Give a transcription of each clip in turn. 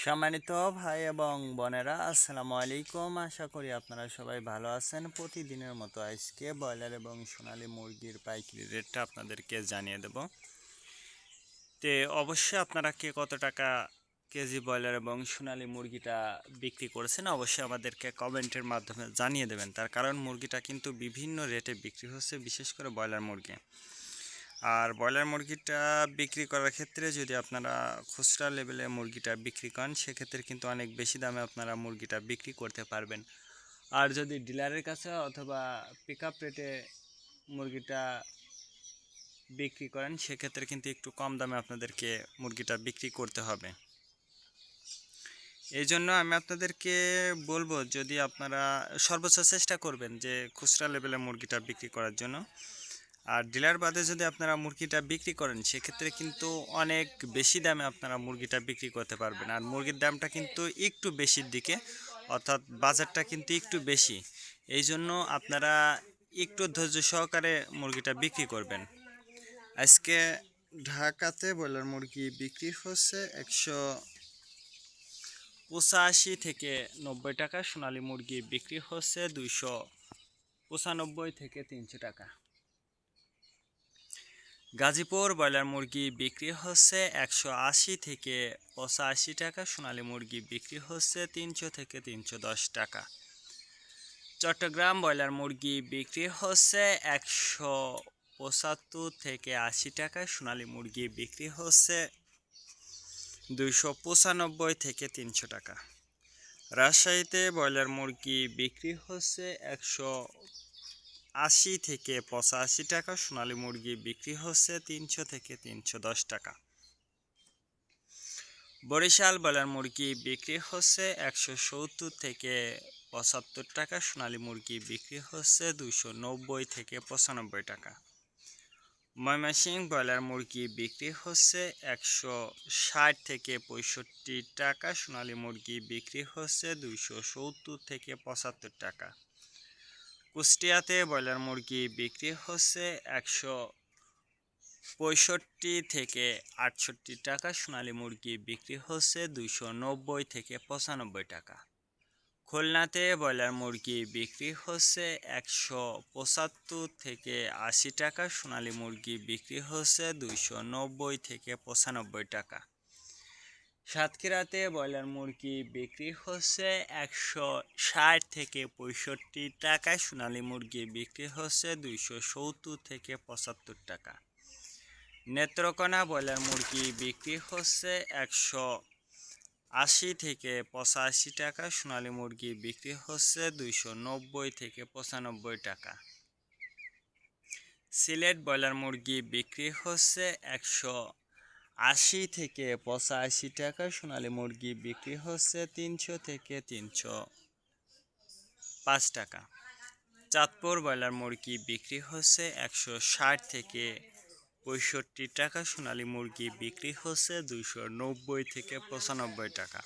সম্মানিত ভাই এবং বোনেরা, আসসালামু আলাইকুম। আশা করি আপনারা সবাই ভালো আছেন। প্রতিদিনের মতো আজকে ব্রয়লার এবং সোনালী মুরগির পাইকারি রেটটা আপনাদেরকে জানিয়ে দেব। তে অবশ্যই আপনারা কে কত টাকা কেজি ব্রয়লার এবং সোনালী মুরগিটা বিক্রি করেছেন অবশ্যই আমাদেরকে কমেন্টের মাধ্যমে জানিয়ে দেবেন। তার কারণ মুরগিটা কিন্তু বিভিন্ন রেটে বিক্রি হচ্ছে, বিশেষ করে ব্রয়লার মুরগি। আর ব্রয়লার মুরগিটা বিক্রি করার ক্ষেত্রে যদি আপনারা খুচরা লেভেলে মুরগিটা বিক্রি করেন সেক্ষেত্রে কিন্তু অনেক বেশি দামে আপনারা মুরগিটা বিক্রি করতে পারবেন। আর যদি ডিলারের কাছে অথবা পিক আপ রেটে মুরগিটা বিক্রি করেন সেক্ষেত্রে কিন্তু একটু কম দামে আপনাদেরকে মুরগিটা বিক্রি করতে হবে। এই জন্য আমি আপনাদেরকে বলবো, যদি আপনারা সর্বোচ্চ চেষ্টা করবেন যে খুচরা লেভেলে মুরগিটা বিক্রি করার জন্য। আর ডিলার বাদে যদি আপনারা মুরগিটা বিক্রি করেন সেক্ষেত্রে কিন্তু অনেক বেশি দামে আপনারা মুরগিটা বিক্রি করতে পারবেন। আর মুরগির দামটা কিন্তু একটু বেশির দিকে, অর্থাৎ বাজারটা কিন্তু একটু বেশি। এই জন্য আপনারা একটু ধৈর্য সহকারে মুরগিটা বিক্রি করবেন। আজকে ঢাকাতে ব্রয়লার মুরগি বিক্রি হচ্ছে 185 থেকে 90 টাকা। সোনালী মুরগি বিক্রি হচ্ছে 295 থেকে 300 টাকা। গাজীপুর ব্রয়লার মুরগি বিক্রি হচ্ছে 180 থেকে 85 টাকা। সোনালী মুরগি বিক্রি হচ্ছে 300 থেকে 310 টাকা। চট্টগ্রাম ব্রয়লার মুরগি বিক্রি হচ্ছে 175 থেকে 80 টাকা। সোনালী মুরগি বিক্রি হচ্ছে 295 থেকে 300 টাকা। রাজশাহীতে ব্রয়লার মুরগি বিক্রি হচ্ছে 180 থেকে 85 টাকা। সোনালী মুরগি বিক্রি হচ্ছে 300 থেকে 310 টাকা। বরিশাল ব্রয়লার মুরগি বিক্রি হচ্ছে 170 থেকে 75 টাকা। সোনালী মুরগি বিক্রি হচ্ছে 290 থেকে 95 টাকা। ময়মনসিংহ ব্রয়লার মুরগি বিক্রি হচ্ছে 160 থেকে 65 টাকা। সোনালী মুরগি বিক্রি হচ্ছে 270 থেকে 75 টাকা। কুষ্টিয়াতে ব্রয়লার মুরগি বিক্রি হচ্ছে 165 থেকে 68 টাকা। সোনালী মুরগি বিক্রি হচ্ছে 290 থেকে 95 টাকা। খুলনাতে ব্রয়লার মুরগি বিক্রি হচ্ছে 175 থেকে 80 টাকা। সোনালী মুরগি বিক্রি হচ্ছে 290 থেকে 95 টাকা। সাতক্ষীরাতে ব্রয়লার মুরগি বিক্রি হচ্ছে 160 থেকে 65 টাকা। সোনালী মুরগি বিক্রি হচ্ছে 270 থেকে 75 টাকা। নেত্রকোনা ব্রয়লার মুরগি বিক্রি হচ্ছে 180 থেকে 85 টাকা। সোনালী মুরগি বিক্রি হচ্ছে 290 থেকে 95 টাকা। সিলেট ব্রয়লার মুরগি বিক্রি হচ্ছে 180 থেকে 85 টাকা। সোনালী মুরগি বিক্রি হচ্ছে 300 থেকে 305 টাকা। চাঁদপুর ব্রয়লার মুরগি বিক্রি হচ্ছে 160 থেকে 65 টাকা। সোনালী মুরগি বিক্রি হচ্ছে 290 থেকে 95 টাকা।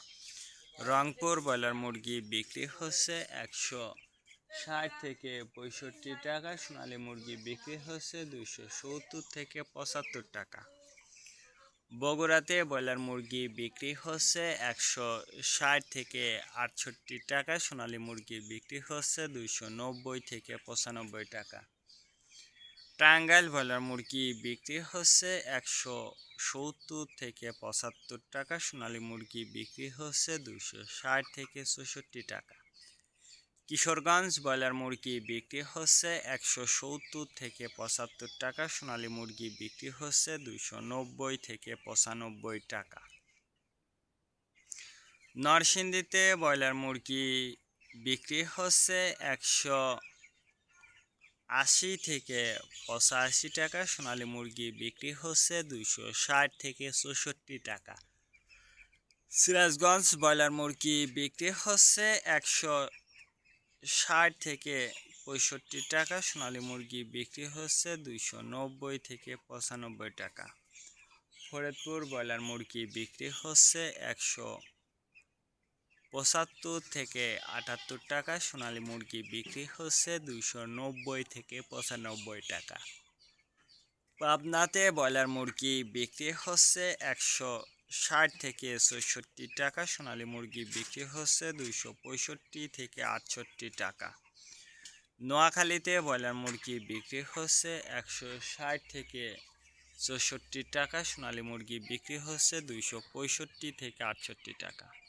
রংপুর ব্রয়লার মুরগি বিক্রি হচ্ছে 160 থেকে 65 টাকা। সোনালী মুরগি বিক্রি হচ্ছে 270 থেকে 75 টাকা। বগুড়াতে ব্রয়লার মুরগি বিক্রি হচ্ছে 160 থেকে 68 টাকা। সোনালী মুরগি বিক্রি হচ্ছে 290 থেকে 95 টাকা। টাঙ্গাইল ব্রয়লার মুরগি বিক্রি হচ্ছে 170 থেকে 75 টাকা। সোনালী মুরগি বিক্রি হচ্ছে 260 থেকে 64 টাকা। কিশোরগঞ্জ ব্রয়লার মুরগি বিক্রি হচ্ছে 170 থেকে 75 টাকা। সোনালী মুরগি বিক্রি হচ্ছে 290 থেকে 95 টাকা। নরসিংদীতে ব্রয়লার মুরগি বিক্রি হচ্ছে 180 থেকে 85 টাকা। সোনালী মুরগি বিক্রি হচ্ছে 260 থেকে 64 টাকা। সিরাজগঞ্জ ব্রয়লার মুরগি বিক্রি হচ্ছে 160 থেকে 65 টাকা। সোনালী মুরগি বিক্রি হচ্ছে 290 থেকে 95 টাকা। ফরিদপুর ব্রয়লার মুরগি বিক্রি হচ্ছে 175 থেকে 78 টাকা। সোনালী মুরগি বিক্রি হচ্ছে 290 থেকে 95 টাকা। পাবনাতে ব্রয়লার মুরগি বিক্রি হচ্ছে 60 থেকে 64 টাকা। সোনালী মুরগি বিক্রি হচ্ছে 265 থেকে 68 টাকা। নোয়াখালীতে ব্রয়লার মুরগি বিক্রি হচ্ছে 160 থেকে 64 টাকা। সোনালী মুরগি বিক্রি হচ্ছে 265 থেকে 68 টাকা।